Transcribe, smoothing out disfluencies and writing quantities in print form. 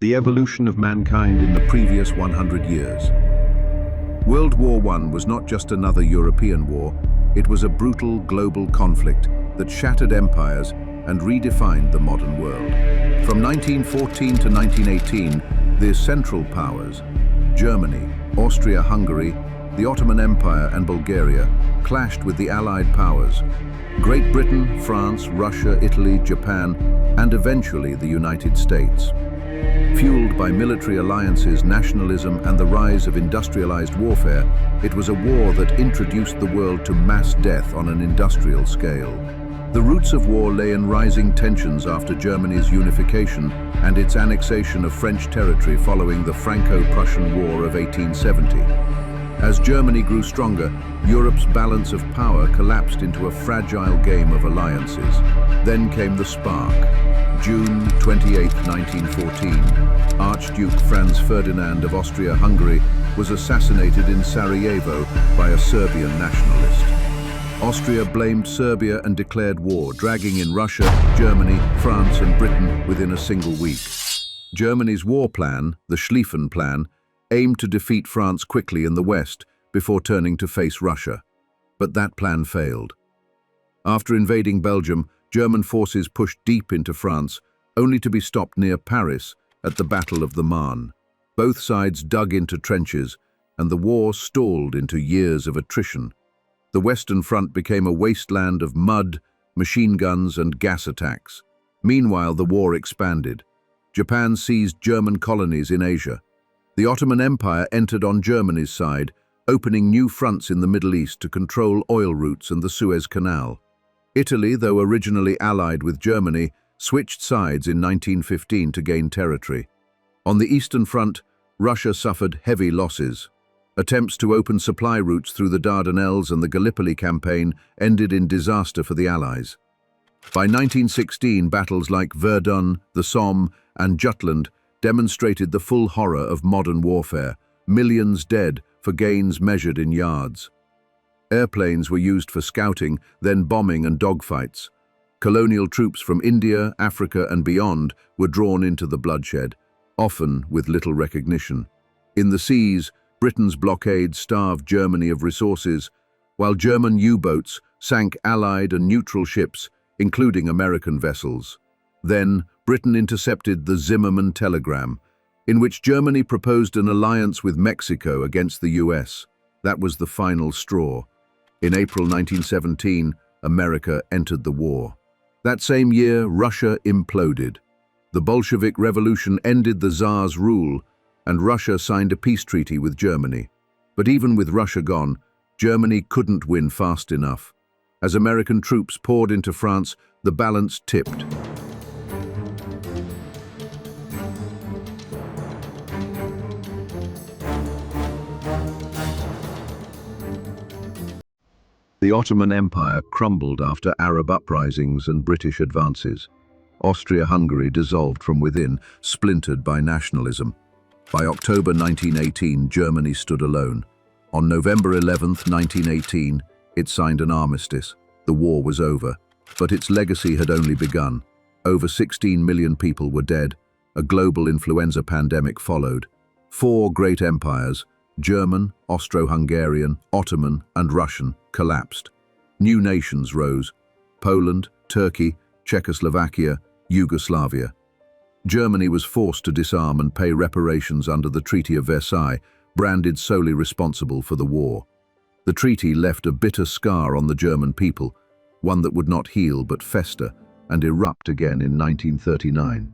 the evolution of mankind in the previous 100 years. World War I was not just another European war, it was a brutal global conflict that shattered empires and redefined the modern world. From 1914 to 1918, the Central Powers, Germany, Austria-Hungary, the Ottoman Empire and Bulgaria, clashed with the Allied powers, Great Britain, France, Russia, Italy, Japan, and eventually the United States. Fueled by military alliances, nationalism, and the rise of industrialized warfare, it was a war that introduced the world to mass death on an industrial scale. The roots of war lay in rising tensions after Germany's unification and its annexation of French territory following the Franco-Prussian War of 1870. As Germany grew stronger, Europe's balance of power collapsed into a fragile game of alliances. Then came the spark. June 28, 1914, Archduke Franz Ferdinand of Austria-Hungary was assassinated in Sarajevo by a Serbian nationalist. Austria blamed Serbia and declared war, dragging in Russia, Germany, France and Britain within a single week. Germany's war plan, the Schlieffen Plan, aimed to defeat France quickly in the west before turning to face Russia. But that plan failed. After invading Belgium, German forces pushed deep into France, only to be stopped near Paris at the Battle of the Marne. Both sides dug into trenches, and the war stalled into years of attrition. The Western Front became a wasteland of mud, machine guns, and gas attacks. Meanwhile, the war expanded. Japan seized German colonies in Asia. The Ottoman Empire entered on Germany's side, opening new fronts in the Middle East to control oil routes and the Suez Canal. Italy, though originally allied with Germany, switched sides in 1915 to gain territory. On the Eastern Front, Russia suffered heavy losses. Attempts to open supply routes through the Dardanelles and the Gallipoli campaign ended in disaster for the Allies. By 1916, battles like Verdun, the Somme, and Jutland demonstrated the full horror of modern warfare, millions dead for gains measured in yards. Airplanes were used for scouting, then bombing and dogfights. Colonial troops from India, Africa and beyond were drawn into the bloodshed, often with little recognition. In the seas, Britain's blockade starved Germany of resources, while German U-boats sank Allied and neutral ships, including American vessels. Then, Britain intercepted the Zimmermann telegram, in which Germany proposed an alliance with Mexico against the US. That was the final straw. In April 1917, America entered the war. That same year, Russia imploded. The Bolshevik Revolution ended the Tsar's rule, and Russia signed a peace treaty with Germany. But even with Russia gone, Germany couldn't win fast enough. As American troops poured into France, the balance tipped. The Ottoman Empire crumbled after Arab uprisings and British advances. Austria-Hungary dissolved from within, splintered by nationalism. By October 1918, Germany stood alone. On November 11, 1918, it signed an armistice. The war was over, but its legacy had only begun. Over 16 million people were dead. A global influenza pandemic followed. 4 great empires, German, Austro-Hungarian, Ottoman, and Russian, collapsed. New nations rose: Poland, Turkey, Czechoslovakia, Yugoslavia. Germany was forced to disarm and pay reparations under the Treaty of Versailles, branded solely responsible for the war. The treaty left a bitter scar on the German people, one that would not heal but fester and erupt again in 1939.